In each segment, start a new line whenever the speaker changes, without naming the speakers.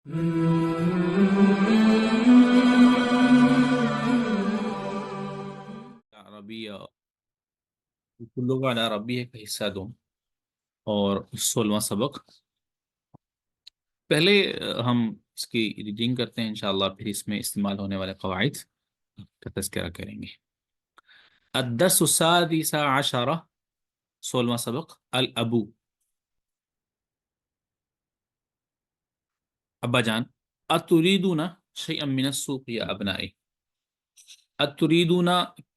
عربی لغة عربی کا حصہ دوں اور 16واں سبق پہلے ہم اس کی ریڈنگ کرتے ہیں انشاءاللہ، پھر اس میں استعمال ہونے والے قواعد کا تذکرہ کریں گے۔ الدرس السادس عشر، 16واں سبق، الابو، ابا جان، اتریدون شیئا من السوق یا ابنائی، اتریدون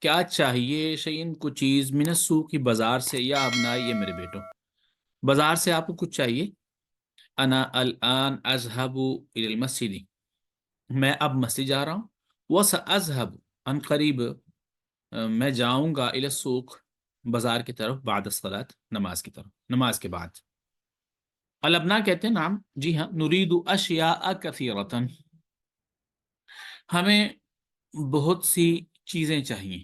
کیا چاہیے، شیئن کو چیز، من السوق کی بازار سے، یا ابنائی یہ میرے بیٹوں، بازار سے آپ کو کچھ چاہیے۔ انا الان اذهب الى المسجد، میں اب مسجد جا رہا ہوں۔ وساذهب، ان قریب میں جاؤں گا، الى السوق بازار کی طرف، بعد الصلاۃ نماز کی طرف، نماز کے بعد۔ الابنا کہتے ہیں نام، جی ہاں، نرید اشیاء کثیرۃ، ہمیں بہت سی چیزیں چاہیے۔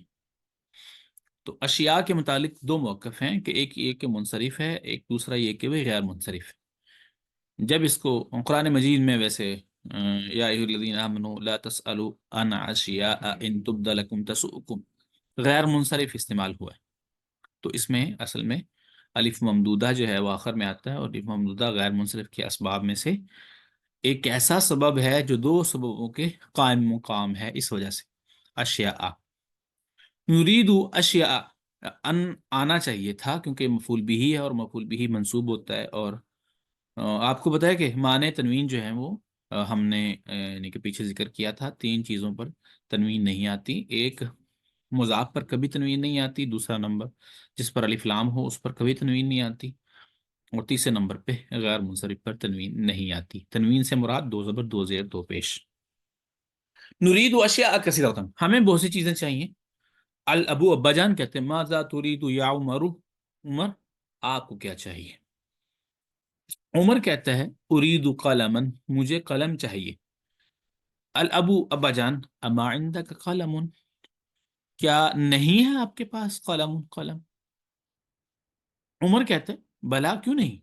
تو اشیاء کے متعلق دو موقف ہیں کہ ایک یہ کہ منصرف ہے، ایک دوسرا یہ کہ وہ غیر منصرف ہے۔ جب اس کو قرآن مجید میں ویسے یا ایھا الذین آمنوا لا تسألوا عن اشیاء ان تبد لکم تسؤکم غیر منصرف استعمال ہوا ہے، تو اس میں اصل میں الف ممدودہ جو ہے وہ آخر میں آتا ہے، اور الف ممدودہ غیر منصرف کے اسباب میں سے ایک ایسا سبب ہے جو دو سببوں کے قائم مقام ہے، اس وجہ سے اشیاء، یرید اشیاء، ان آنا چاہیے تھا کیونکہ مفعول بھی ہے، اور مفعول بھی منصوب ہوتا ہے، اور آپ کو بتایا کہ معنی تنوین جو ہے وہ ہم نے یعنی کہ پیچھے ذکر کیا تھا، تین چیزوں پر تنوین نہیں آتی۔ ایک، مضاف پر کبھی تنوین نہیں آتی، دوسرا نمبر جس پر الف لام ہو اس پر کبھی تنوین نہیں آتی، اور تیسرے نمبر پہ غیر منصرف پر تنوین نہیں آتی۔ تنوین سے مراد دو زبر دو زیر دو پیش۔ نرید اشیاء کثیرۃ، ہمیں بہت سی چیزیں چاہیے۔ الابو، ابا جان کہتے ہیں، ماذا ترید یا عمر، عمر آپ کو کیا چاہیے؟ عمر کہتا ہے، ارید قلما، مجھے قلم چاہیے۔ الابو، ابا جان، اما عندک قلم، کیا نہیں ہے آپ کے پاس قلم، قلم؟ عمر کہتے ہیں، بلا کیوں نہیں،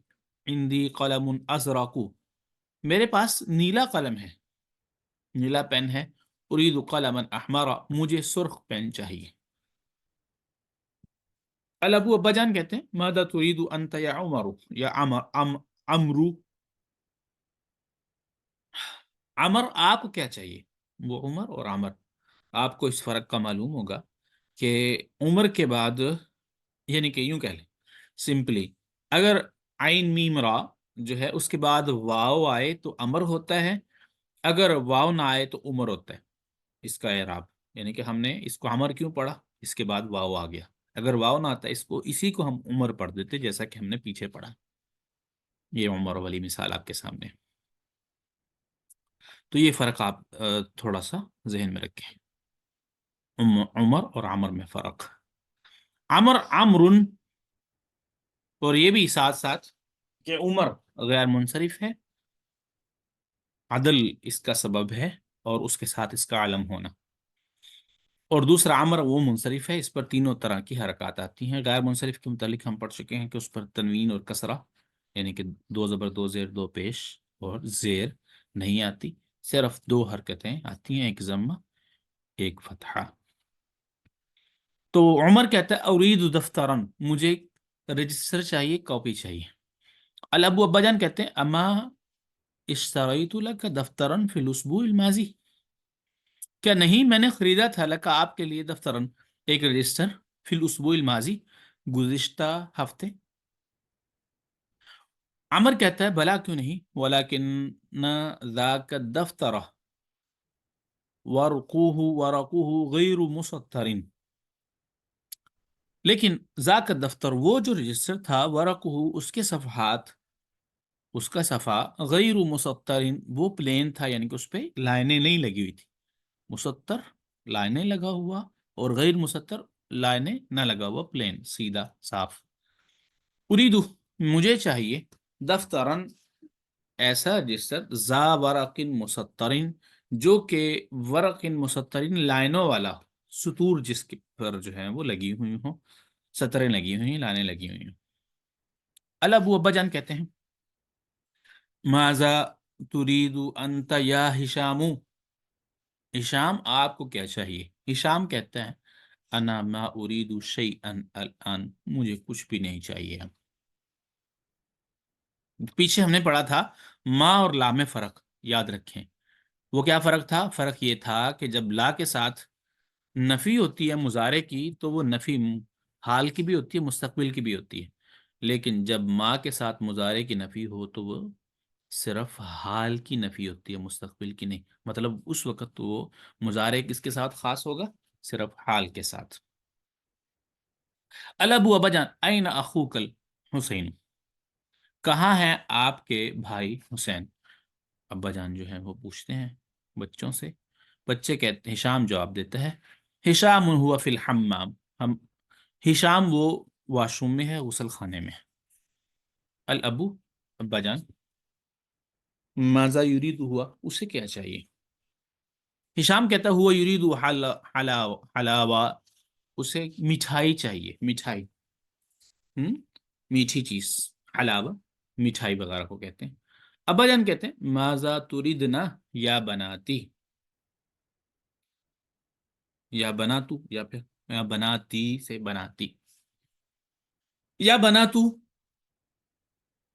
عندی قلم ازرق، میرے پاس نیلا قلم ہے، نیلا پین ہے۔ ارید قلما احمر، مجھے سرخ پین چاہیے۔ الابو، ابا جان کہتے ہیں، ماذا ترید انت یا عمر، یا عمرو، عمر آپ کو کیا چاہیے؟ وہ عمر اور عمر، آپ کو اس فرق کا معلوم ہوگا کہ عمر کے بعد، یعنی کہ یوں کہہ لیں سمپلی، اگر عین میم را جو ہے اس کے بعد واو آئے تو عمر ہوتا ہے، اگر واو نہ آئے تو عمر ہوتا ہے۔ اس کا اعراب، یعنی کہ ہم نے اس کو عمر کیوں پڑھا، اس کے بعد واو آ گیا، اگر واو نہ آتا اس کو، اسی کو ہم عمر پڑھ دیتے، جیسا کہ ہم نے پیچھے پڑھا۔ یہ عمر والی مثال آپ کے سامنے، تو یہ فرق آپ تھوڑا سا ذہن میں رکھیں، عمر اور عمر میں فرق۔ عمر عمرن، اور یہ بھی ساتھ ساتھ کہ عمر غیر منصرف ہے، عدل اس کا سبب ہے، اور اس کے ساتھ اس کا علم ہونا، اور دوسرا عمر وہ منصرف ہے، اس پر تینوں طرح کی حرکات آتی ہیں۔ غیر منصرف کے متعلق ہم پڑھ چکے ہیں کہ اس پر تنوین اور کسرہ، یعنی کہ دو زبر دو زیر دو پیش اور زیر نہیں آتی، صرف دو حرکتیں آتی ہیں، ایک ضمہ ایک فتحہ۔ تو عمر کہتا ہے، ارید دفترن، مجھے رجسٹر چاہیے، کاپی چاہیے۔ الابو، ابا جان کہتے ہیں، اما اشتریت لک دفترن فی الاسبوع الماضی، کیا نہیں میں نے خریدا تھا لکا آپ کے لیے، دفترن ایک رجسٹر، فی الاسبوع الماضی گزشتہ ہفتے۔ عمر کہتا ہے، بلا کیوں نہیں، ولکن ذاک الدفتر ورقوہ غیر مسطر، لیکن ذاک الدفتر وہ جو رجسٹر تھا، ورقہ اس کے صفحات، اس کا صفحہ، غیر مسطر وہ پلین تھا، یعنی کہ اس پہ لائنیں نہیں لگی ہوئی تھی۔ مسطر لائنیں لگا ہوا، اور غیر مسطر لائنیں نہ لگا ہوا، پلین سیدھا صاف۔ اریدو، مجھے چاہیے، دفترن ایسا رجسٹر، ذا ورق مسطرن جو کہ ورق مسطرن لائنوں والا، سطور جس کے پر جو ہے وہ لگی ہوئی ہوں، سطریں لگی ہوئی ہیں، لائنیں لگی ہوئی ہیں۔ الابو، ابا جان کہتے ہیں، ماذا تريد انت یا ہشام، ہشام آپ کو کیا چاہیے؟ ہشام کہتا ہے انا ما اريد شيئا الان، مجھے کچھ بھی نہیں چاہیے اب۔ پیچھے ہم نے پڑھا تھا ما اور لا میں فرق، یاد رکھیں۔ وہ کیا فرق تھا؟ فرق یہ تھا کہ جب لا کے ساتھ نفی ہوتی ہے مضارع کی تو وہ نفی حال کی بھی ہوتی ہے، مستقبل کی بھی ہوتی ہے، لیکن جب ما کے ساتھ مضارع کی نفی ہو تو وہ صرف حال کی نفی ہوتی ہے، مستقبل کی نہیں۔ مطلب اس وقت تو وہ مضارع کس کے ساتھ خاص ہوگا؟ صرف حال کے ساتھ۔ الابو ابا جان این اخوک الحسین، کہاں ہے آپ کے بھائی حسین؟ ابا جان جو ہے وہ پوچھتے ہیں بچوں سے، بچے کہتے ہیں، ہشام جواب دیتا ہے ہشام ہوا فی الحمام، ہم ہشام وہ واش روم میں ہے، غسل خانے میں۔ الابو ابا جان، ماذا یرید ہوا، اسے کیا چاہیے؟ ہشام کہتا ہوا یرید حلاوہ، اسے مٹھائی چاہیے، مٹھائی، میٹھی چیز، حلاوہ مٹھائی وغیرہ کو کہتے ہیں۔ ابا جان کہتے ہیں ماذا تریدنا یا بناتی، یا بناتو، یا پھر یا بناتی سے بناتی، یا بناتو،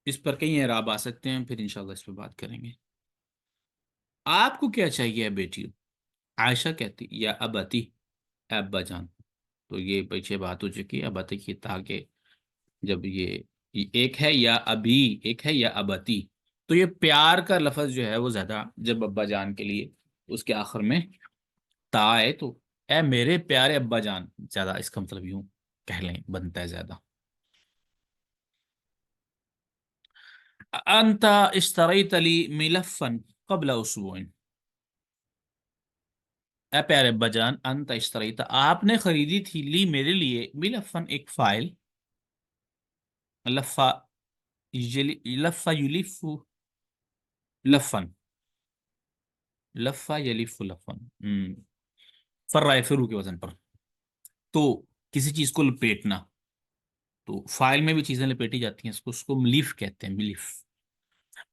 اس پر کئی اعراب آ سکتے ہیں، پھر انشاءاللہ اس پہ بات کریں گے۔ آپ کو کیا چاہیے بیٹی؟ عائشہ کہتی یا ابتی، ابا جان۔ تو یہ پیچھے بات ہو چکی ہے ابتی کی، تاکہ جب یہ ایک ہے یا ابھی، ایک ہے یا ابتی، تو یہ پیار کا لفظ جو ہے وہ زیادہ، جب ابا جان کے لیے اس کے آخر میں تا ہے تو اے میرے پیارے ابا جان، زیادہ اس کا مطلب یوں کہہ لیں بنتا ہے زیادہ۔ انت اشتریت لی ملفا قبل اسبوع، اے پیارے ابا جان، انت اشتریت، آپ نے خریدی تھی، لی میرے لیے، ملفن ایک فائل، لفا لفا یلف، لفن، لفا یلف لفن، فرائے فرو کے وزن پر، تو کسی چیز کو لپیٹنا، تو فائل میں بھی چیزیں لپیٹی جاتی ہیں، اس کو ملیف کہتے ہیں، ملیف۔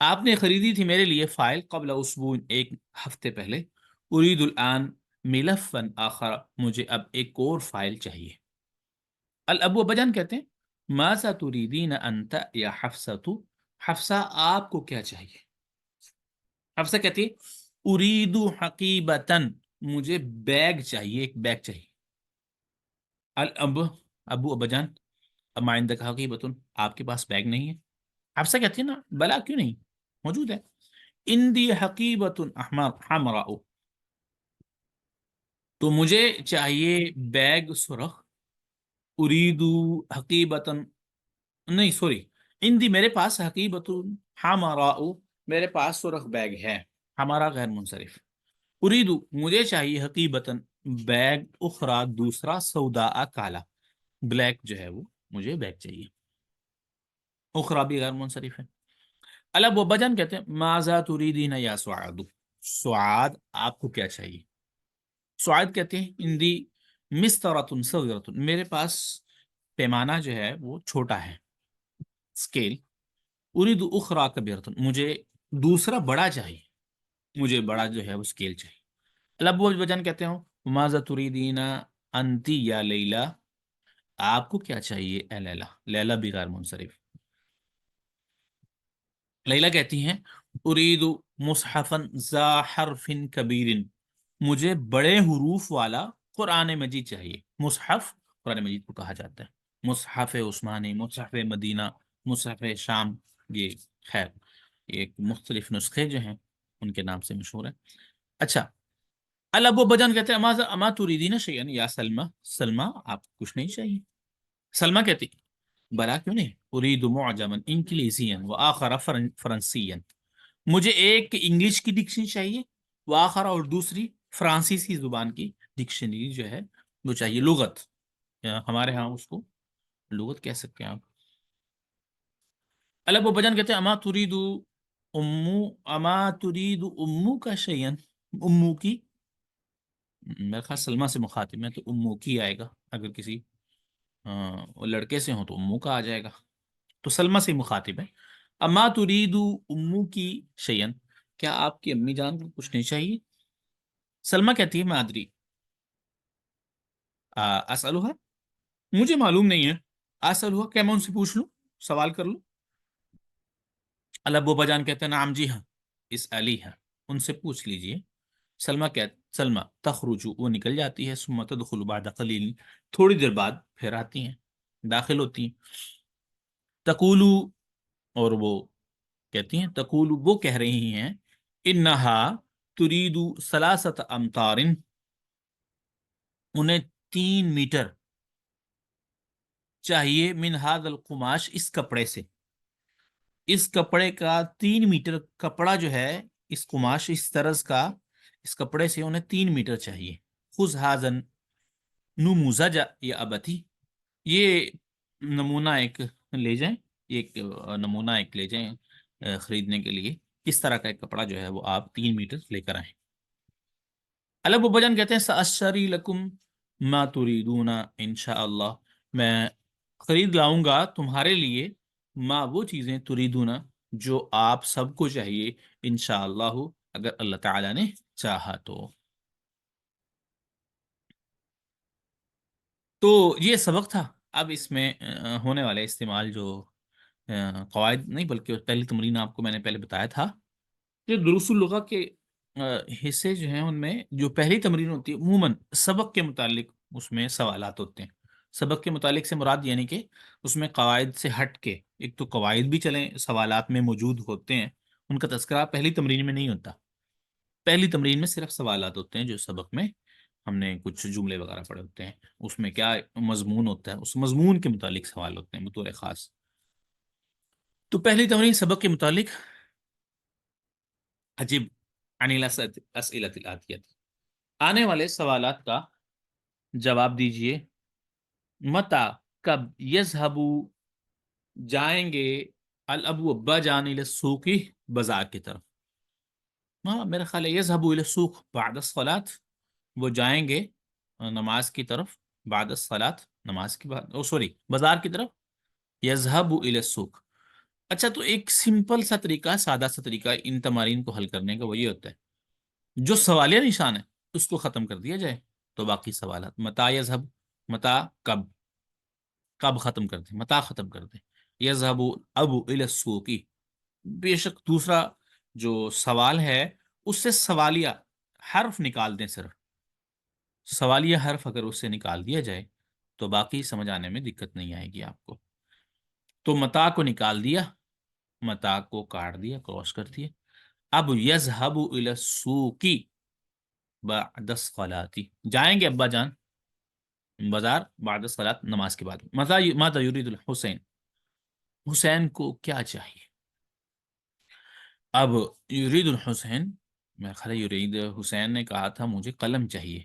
آپ نے خریدی تھی میرے لیے فائل قبل اسبوع، ایک ہفتے پہلے، اريد الان ملفا آخر، مجھے اب ایک اور فائل چاہیے۔ الابو ابا جان کہتے ہیں ماذا تريدين انت یا حفصۃ، حفصہ آپ کو کیا چاہیے؟ حفصہ کہتی ہے اريد حقیبتن، مجھے بیگ چاہیے، ایک بیگ چاہیے۔ الاب ابو ابا جان اب آئندہ کہا کہ بتن آپ کے پاس بیگ نہیں ہے؟ حفصہ کہتی ہے نا بلا کیوں نہیں، موجود ہے۔ اندی حقیبت احمر حمراء، تو مجھے چاہیے بیگ سرخ، اریدو حقیبتن، نہیں سوری، اندی میرے پاس حقیبت حمراء، میرے پاس سرخ بیگ ہے، ہمارا غیر منصرف، اریدو مجھے چاہیے حقیبتن بیگ، اخرى دوسرا، سوداء کالا، بلیک جو ہے وہ مجھے بیگ چاہیے، اخرى بھی غیر منصرف ہے۔ الب ابا جان کہتے ہیں ماذا تریدین یا سعاد، سعاد آپ کو کیا چاہیے؟ سعاد کہتے ہیں اندی مسطرۃ صغیرۃ، میرے پاس پیمانہ جو ہے وہ چھوٹا ہے، اسکیل، اريد اخرى کبیرۃ، مجھے دوسرا بڑا چاہیے، مجھے بڑا جو ہے وہ اسکیل چاہیے۔ الب ابا جان کہتے ہوں ماذا تریدین انتی یا لیلا، آپ کو کیا چاہیے اے لیلا، لیلا بھی غیر منصرف۔ لیلا کہتی ہیں اريد مصحفا ذا حرف کبیر، مجھے بڑے حروف والا قرآن مجید چاہیے، مصحف قرآن مجید کو کہا جاتا ہے، مصحف عثمانی، مصحف مدینہ، مصحف شام، یہ خیر یہ مختلف نسخے جو ہیں ان کے نام سے مشہور ہے۔ اچھا، الابو بجان کہتے ہیں اما تریدین شیئا یا سلمہ، سلمہ آپ کو کچھ نہیں چاہیے؟ سلمہ کہتی بلا کیوں نہیں، اريد معجما انگلیسیا وآخر فرنسیا، مجھے ایک انگلش کی ڈکشنری چاہیے، وآخر اور دوسری فرانسیسی زبان کی ڈکشنری جو ہے وہ چاہیے، لغت، ہمارے ہاں اس کو لغت کہہ سکتے ہیں آپ۔ الب بجان کہتے ہیں اما تريد امو، اما تريد امو کا شیئا، امو کی، میرے خیال سلمہ سے مخاطب ہے تو امو کی آئے گا، اگر کسی لڑکے سے ہوں تو امو کا آ جائے گا، تو سلمہ سے مخاطب ہے۔ اما تريد امو کی شیئا، کیا آپ کی امی جان کو کچھ نہیں چاہیے؟ سلمہ کہتی ہے مادری اسألوها، مجھے معلوم نہیں ہے، اسألوها کیا میں ان سے پوچھ لوں، سوال کر لوں؟ الابو بجان کہتے ہیں نعم جی ہاں، اسألیها ان سے پوچھ لیجئے۔ سلمہ تخرج وہ نکل جاتی ہے، ثم تدخل بعد قلیل تھوڑی دیر بعد پھر آتی ہیں، داخل ہوتی ہیں۔ تقولو اور وہ کہتی ہیں، تقولو وہ کہہ رہی ہیں، انہا ترید ثلاثت امتار انہیں 3 میٹر چاہیے، من ہذا القماش اس کپڑے سے، اس کپڑے کا 3 میٹر کپڑا جو ہے، اس قماش اس طرز کا، اس کپڑے سے انہیں 3 میٹر چاہیے۔ خذ ہاذن نموذج یا ابتی، یہ نمونہ ایک لے جائیں، یہ ایک نمونہ ایک لے جائیں خریدنے کے لیے، کس طرح کا ایک کپڑا جو ہے وہ آپ 3 میٹر لے کر آئیں۔ اللہ ابو جان کہتے ہیں سأشتری لکم ما تريدون انشاءاللہ، میں خرید لاؤں گا تمہارے لیے ما وہ چیزیں تريدون جو آپ سب کو چاہیے، انشاءاللہ اگر اللہ تعالی نے چاہا تو یہ سبق تھا۔ اب اس میں ہونے والے استعمال جو قواعد نہیں بلکہ پہلی تمرین آپ کو میں نے پہلے بتایا تھا، یہ دروس اللغہ کے حصے جو ہیں ان میں جو پہلی تمرین ہوتی ہے عموماً سبق کے متعلق اس میں سوالات ہوتے ہیں۔ سبق کے متعلق سے مراد یعنی کہ اس میں قواعد سے ہٹ کے، ایک تو قواعد بھی چلیں سوالات میں موجود ہوتے ہیں، ان کا تذکرہ پہلی تمرین میں نہیں ہوتا، پہلی تمرین میں صرف سوالات ہوتے ہیں جو سبق میں ہم نے کچھ جملے وغیرہ پڑھے ہوتے ہیں، اس میں کیا مضمون ہوتا ہے اس مضمون کے متعلق سوال ہوتے ہیں بطور خاص۔ تو پہلی تمرین سبق کے متعلق، عجیب عن الاسئلۃ الآتیہ، آنے والے سوالات کا جواب دیجئے۔ متا کب، یذهب جائیں گے، الابو ابا جان الى السوق بازار کی طرف، ہاں میرا خیال ہے یذهب الى السوق بعد الصلاة، وہ جائیں گے نماز کی طرف، بعد الصلاة نماز کی بعد، سوری بازار کی طرف، یذهب الى السوق۔ اچھا تو ایک سمپل سا طریقہ، سادہ سا طریقہ ان تمارین کو حل کرنے کا وہ یہ ہوتا ہے، جو سوالیہ نشان ہے اس کو ختم کر دیا جائے تو باقی سوالات، متا یذهب، متا کب، کب ختم کر دیں، متا ختم کر دیں، یذهب ابو الى السوق، بے شک دوسرا جو سوال ہے اس سے سوالیہ حرف نکال دیں، صرف سوالیہ حرف اگر اس سے نکال دیا جائے تو باقی سمجھ آنے میں دقت نہیں آئے گی آپ کو۔ تو متا کو نکال دیا، متا کو کاٹ دیا، کراس کر دیا، اب یذهب الى السوق بعد الصلاة، جائیں گے ابا جان بازار بعد الصلاة نماز کے بعد۔ ماذا یرید الحسین، حسین کو کیا چاہیے؟ اب یرید الحسین، میں خیال ہے یرید حسین نے کہا تھا مجھے قلم چاہیے،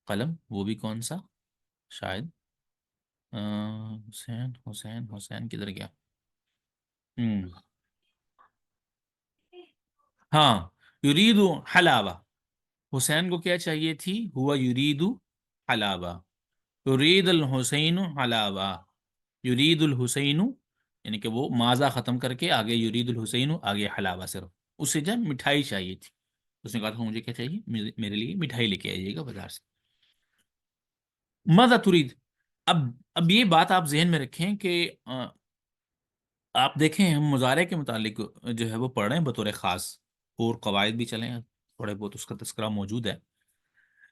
قلم وہ بھی کون سا، شاید حسین حسین حسین کدھر گیا، ہاں یرید حلاوہ، حسین کو کیا چاہیے تھی، ہوا یرید حلاوہ، یرید الحسین حلاوہ، یرید الحسین یعنی کہ وہ ماضا ختم کر کے آگے یرید الحسین، آگے حلاوہ صرف، اسے جب مٹھائی چاہیے تھی، اس نے کہا تھا مجھے کیا چاہیے، میرے لیے مٹھائی لے کے آئیے گا بازار سے۔ ماذا ترید، اب یہ بات آپ ذہن میں رکھیں کہ آپ دیکھیں ہم مضارع کے متعلق جو ہے وہ پڑھ رہے ہیں بطور خاص، اور قواعد بھی چلیں تھوڑے بہت اس کا تذکرہ موجود ہے،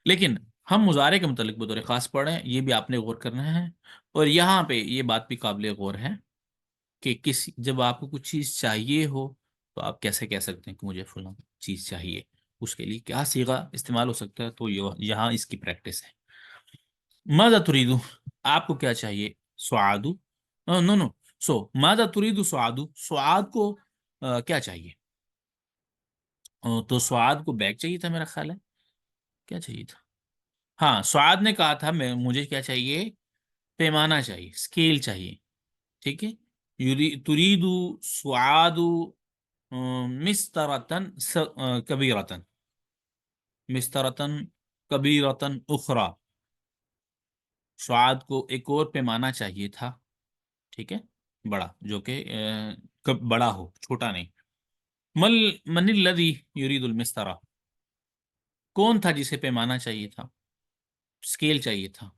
لیکن ہم مضارع کے متعلق بطور خاص پڑھ رہے ہیں، یہ بھی آپ نے غور کرنا ہے، اور یہاں پہ یہ بات بھی قابل غور ہے کہ جب آپ کو کچھ چیز چاہیے ہو تو آپ کیسے کہہ سکتے ہیں کہ مجھے فلاں چیز چاہیے، اس کے لیے کیا صیغہ استعمال ہو سکتا ہے، تو یہاں اس کی پریکٹس ہے۔ ماذا تریدو، آپ کو کیا چاہیے، سعادو، نو نو سو ماذا تریدو سعادو، سعاد کو کیا چاہیے، تو سعاد کو بیگ چاہیے تھا میرا خیال ہے، کیا چاہیے تھا، ہاں سعاد نے کہا تھا مجھے کیا چاہیے، پیمانہ چاہیے، اسکیل چاہیے، ٹھیک ہے، تریدو سعادو مسترتن کبیرتن، مسترتن کبیرتن اخرى، سعاد کو ایک اور پیمانہ چاہیے تھا، ٹھیک ہے، بڑا، جو کہ بڑا ہو، چھوٹا نہیں، من الذی یرید المسطرہ، کون تھا جسے پیمانہ چاہیے تھا، اسکیل چاہیے تھا؟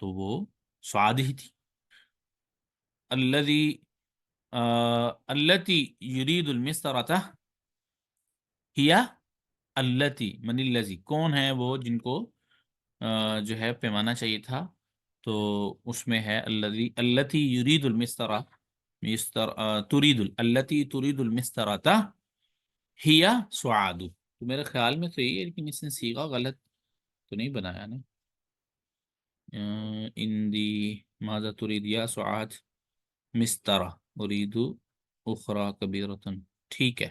تو وہ سعاد ہی تھی. الذی التی یرید المسطرۃ ہی التی، من الذی کون ہے وہ جن کو جو ہے پیمانہ چاہیے تھا؟ تو اس میں ہے التی یرید المسطرہ، ترید التی ترید المسطرۃ ہی سعاد. تو میرے خیال میں تو یہی ہے، لیکن اس نے صیغہ غلط تو نہیں بنایا نا. اندی ماذا ترید یا سعاد مسطرہ ارید اخرى کبیرۃ. ٹھیک ہے.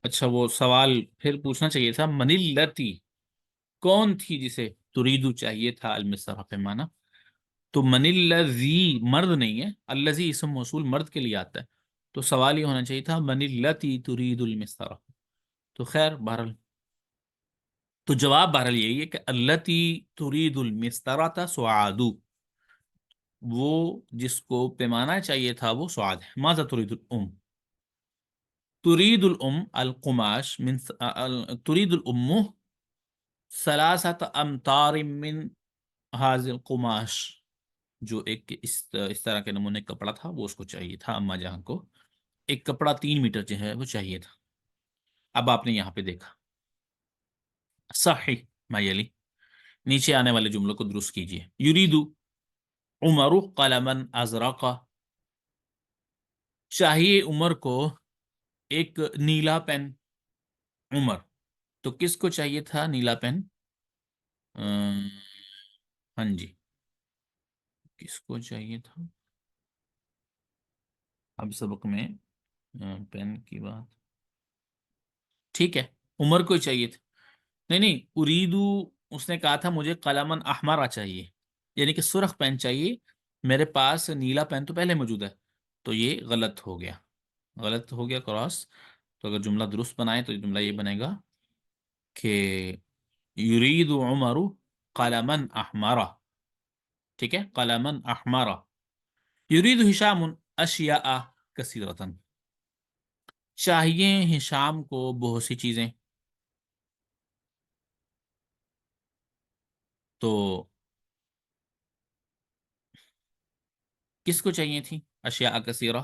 اچھا وہ سوال پھر پوچھنا چاہیے تھا، من التی کون تھی جسے تریدو چاہیے تھا المسطرہ پیمانہ. تو من الذی مرد نہیں ہے، الذی اسم موصول مرد کے لیے آتا ہے، تو سوال یہ ہونا چاہیے تھا من التی ترید المسطرہ. تو خیر بہرحال تو جواب بہرحال یہی ہے کہ التی ترید المسطرۃ سعاد، وہ جس کو پیمانہ چاہیے تھا وہ سعاد ہے. ماذا ترید الام، ترید الام القماش من ترید الام ثلاثۃ امتار من هذا القماش، جو ایک اس طرح کے نمونے کپڑا تھا وہ اس کو چاہیے تھا، اما جہاں کو ایک کپڑا 3 میٹر جو ہے وہ چاہیے تھا. اب آپ نے یہاں پہ دیکھا صحیح ما یلی، نیچے آنے والے جملوں کو درست کیجیے. یریدو عمر قلما ازرق، چاہیے عمر کو ایک نیلا پین. عمر تو کس کو چاہیے تھا نیلا پین؟ ہاں جی کس کو چاہیے تھا؟ اب سبق میں پین کی بات ٹھیک ہے، عمر کو چاہیے تھا. نہیں نہیں اریدو اس نے کہا تھا مجھے قلمن احمرا چاہیے، یعنی کہ سرخ پین چاہیے، میرے پاس نیلا پین تو پہلے موجود ہے. تو یہ غلط ہو گیا، غلط ہو گیا کراس. تو اگر جملہ درست بنائے تو جملہ یہ بنے گا کہ یرید عمر قلمن احمرا. ٹھیک ہے، قلمن احمرا. یرید ہشام اشیاء کثیرۃ، چاہیے ہشام کو بہت سی چیزیں. تو کس کو چاہیے تھی اشیاء کثیرہ؟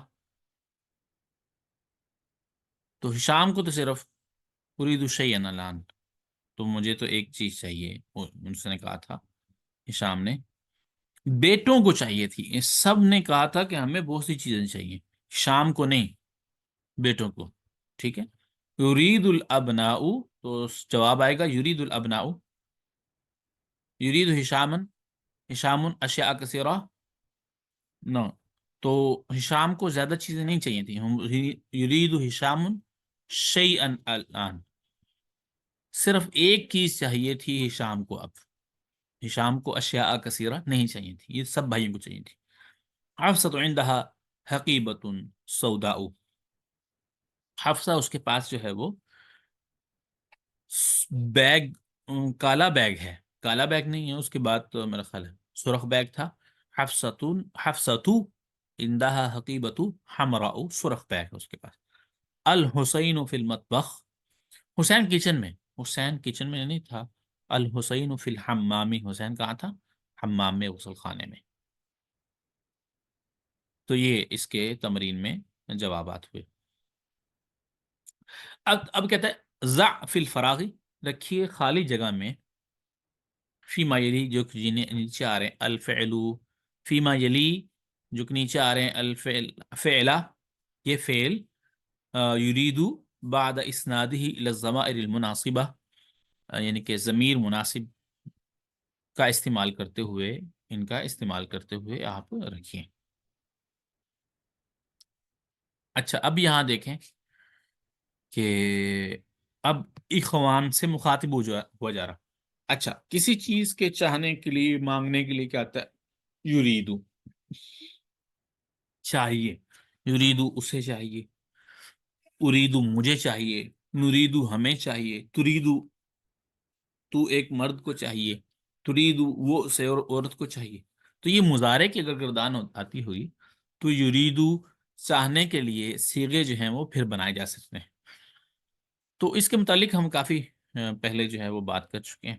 تو ہشام کو تو صرف اريد شيئا الان، تو مجھے تو ایک چیز چاہیے، اس نے کہا تھا ہشام نے. بیٹوں کو چاہیے تھی، سب نے کہا تھا کہ ہمیں بہت سی چیزیں چاہیے، شام کو نہیں بیٹوں کو. ٹھیک ہے، یرید الابناء، تو جواب آئے گا یرید الابناء. یرید ہشامن ہشام اشیاء کثیرہ نو. تو ہشام کو زیادہ چیزیں نہیں چاہیے تھیں. یرید ہشام شیئا الان، صرف ایک چیز چاہیے تھی ہشام کو. اب ہشام کو اشیاء کثیرہ نہیں چاہیے تھی، یہ سب بھائیوں کو چاہیے تھی. حفصۃ عندها حقیبۃ سوداء، حفصہ اس کے پاس جو ہے وہ بیگ، کالا بیگ ہے. کالا بیگ نہیں ہے، اس کے بعد تو میرا خیال ہے سرخ بیگ تھا. حفصۃ عندها حقیبۃ حمراء، سرخ بیگ ہے اس کے پاس. الحسین فی المطبخ، حسین کچن میں، حسین کچن میں نہیں تھا. الحسین فی الحمام، حسین کہاں تھا؟ حمام میں، غسل خانے میں. تو یہ اس کے تمرین میں جوابات ہوئے. اب کہتا ہے ضع فی الفراغ، رکھیے خالی جگہ میں، فیما یلی جو نیچے آ رہے ہیں الفعل، فیما یلی جو نیچے آ رہے ہیں الفعل، فعلا یہ فعل، یریدو بعد اسنادہ الی الضمائر المناسبہ، یعنی کہ ضمیر مناسب کا استعمال کرتے ہوئے، ان کا استعمال کرتے ہوئے آپ رکھیں. اچھا اب یہاں دیکھیں کہ اب اخوان سے مخاطب ہوا جا رہا. اچھا کسی چیز کے چاہنے کے لیے، مانگنے کے لیے کیا آتا ہے؟ یریدو چاہیے، یریدو اسے چاہیے، اریدو مجھے چاہیے، نریدو ہمیں چاہیے، تریدو تو ایک مرد کو چاہیے، تریدو وہ عورت کو چاہیے. تو یہ مضارع کی اگر گردان آتی ہوئی تو یریدو چاہنے کے لیے صیغے جو ہیں وہ پھر بنائے جا سکتے ہیں. تو اس کے متعلق ہم کافی پہلے جو ہے وہ بات کر چکے ہیں.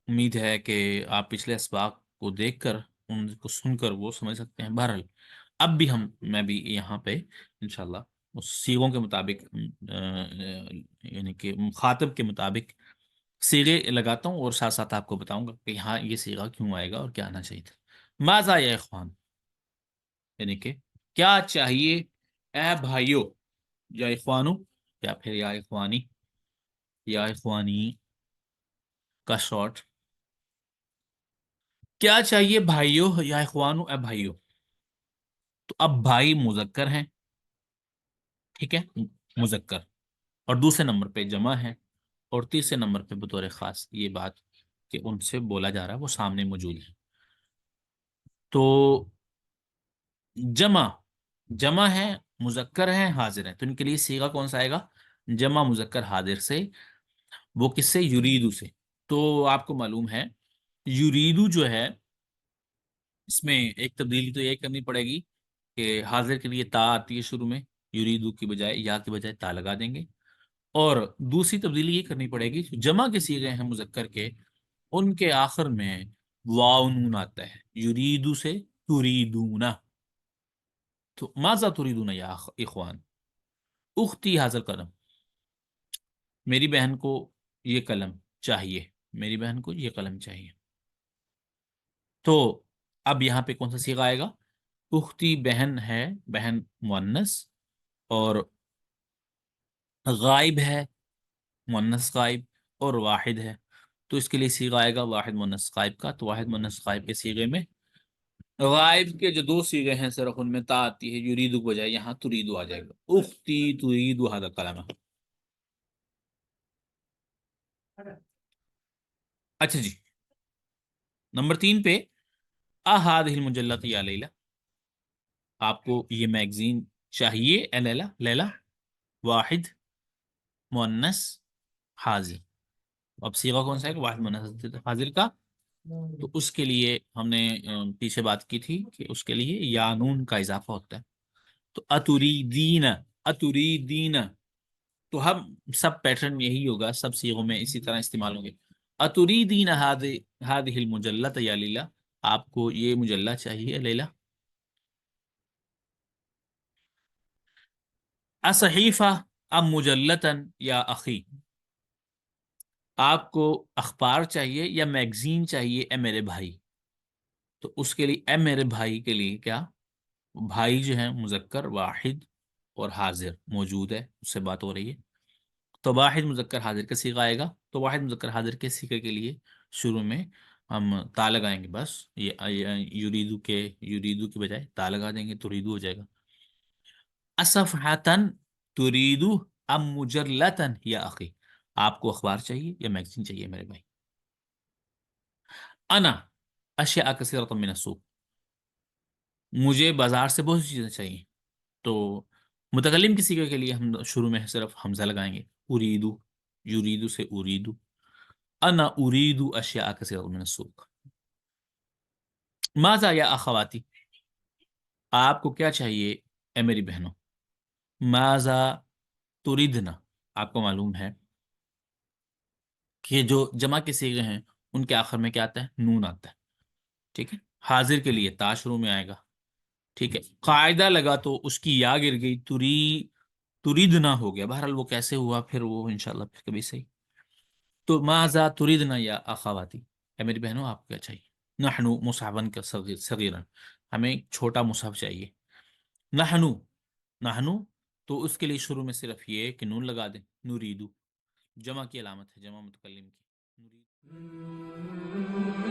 امید ہے کہ آپ پچھلے اسباق کو دیکھ کر ان کو سن کر وہ سمجھ سکتے ہیں. بہرحال اب بھی میں بھی یہاں پہ انشاءاللہ اس صیغوں کے مطابق یعنی کہ مخاطب کے مطابق صیغے لگاتا ہوں اور ساتھ ساتھ آپ کو بتاؤں گا کہ یہاں یہ صیغہ کیوں آئے گا اور کیا آنا چاہیے تھا. ماذا یا اخوان، یعنی کہ کیا چاہیے اے بھائیو، یا اخوانو، یا پھر یا اخوانی، یا اخوانی کا شارٹ. کیا چاہیے بھائیو یا اخوانو، اے بھائیو. تو اب بھائی مذکر ہیں، ٹھیک ہے، مذکر، اور دوسرے نمبر پہ جمع ہے، اور تیسرے نمبر پہ بطور خاص یہ بات کہ ان سے بولا جا رہا ہے وہ سامنے موجود ہے. تو جمع، جمع ہے، مذکر ہے، حاضر ہے. تو ان کے لیے صیغہ کون سا آئے گا؟ جمع مذکر حاضر سے. وہ کس سے؟ یریدو سے. تو آپ کو معلوم ہے یریدو جو ہے اس میں ایک تبدیلی تو یہ کرنی پڑے گی کہ حاضر کے لیے تا آتی ہے شروع میں، یریدو کی بجائے یا کی بجائے تا لگا دیں گے. اور دوسری تبدیلی یہ کرنی پڑے گی جمع کے صیغے ہیں مذکر کے، ان کے آخر میں واو نون آتا ہے، یریدو سے تریدونا. تو ماذا تریدون یا اخوان، اختی حاضر قلم، میری بہن کو یہ قلم چاہیے، میری بہن کو یہ قلم چاہیے. تو اب یہاں پہ کون سا صیغہ آئے گا؟ اختی بہن ہے، بہن مؤنث، اور غائب ہے، مؤنث غائب، اور واحد ہے. تو اس کے لیے صیغہ آئے گا واحد مؤنث غائب کا. تو واحد مؤنث غائب کے صیغے میں غائب کے جو دو صیغے ہیں صرف ان میں تا آتی ہے، یریدو کے بجائے یہاں تریدو آ جائے گا. اختی تریدو ھذا القلم. اچھا جی، نمبر 3 پہ احادہ المجلۃ یا لیلہ، آپ کو یہ میگزین چاہیے اے لیلہ. لیلہ واحد مؤنث حاضر. اب صیغہ کون سا ہے؟ واحد مؤنث حاضر کا. تو اس کے لیے ہم نے پیچھے بات کی تھی کہ اس کے لیے یا نون کا اضافہ ہوتا ہے. تو اتریدین، اتریدین. تو ہم سب پیٹرن یہی ہوگا، سب صیغوں میں اسی طرح استعمال ہوں گے. اتریدین ہذہ المجلۃ یا لیلہ، آپ کو یہ مجلہ چاہیے لیلہ. اصحیفہ ام مجلتن یا اخی، آپ کو اخبار چاہیے یا میگزین چاہیے اے میرے بھائی. تو اس کے لیے اے میرے بھائی کے لیے کیا؟ بھائی جو ہے مذکر واحد اور حاضر موجود ہے، اس سے بات ہو رہی ہے. تو واحد مذکر حاضر کا صیغہ آئے گا. تو واحد مذکر حاضر کے صیغے کے لیے شروع میں ہم تا لگائیں گے، بس یہ یریدو کے بجائے تا لگا دیں گے، تریدو ہو جائے گا. اصفحتن تریدو ام مجلتن یا اخی، آپ کو اخبار چاہیے یا میگزین چاہیے میرے بھائی. انا اشیاء کثیرۃ من السوق، مجھے بازار سے بہت سی چیزیں چاہیے. تو متکلم کی صیغے کے لیے ہم شروع میں صرف حمزہ لگائیں گے، اریدو، یریدو سے اریدو. انا اریدو اشیاء کثیرۃ من السوق. ماذا یا اخواتی، آپ کو کیا چاہیے اے میری بہنوں. ماذا تریدنا، آپ کو معلوم ہے کہ جو جمع کے صیغے ہیں ان کے آخر میں کیا آتا ہے؟ نون آتا ہے، ٹھیک ہے. حاضر کے لیے تا شروع میں آئے گا، ٹھیک ہے. قاعدہ لگا تو اس کی یا گر گئی، تریدنا ہو گیا. بہرحال وہ کیسے ہوا پھر وہ انشاءاللہ پھر کبھی صحیح. تو ماذا تریدنا یا اخواتی، اے میری بہنوں آپ کو کیا چاہیے. نحنو مصحفن کا صغیرا، ہمیں چھوٹا مصحف چاہیے. نحنو، نحنو، تو اس کے لیے شروع میں صرف یہ کہ نون لگا دیں. نوریدو جمع کی علامت ہے، جمع متکلم کی. نورید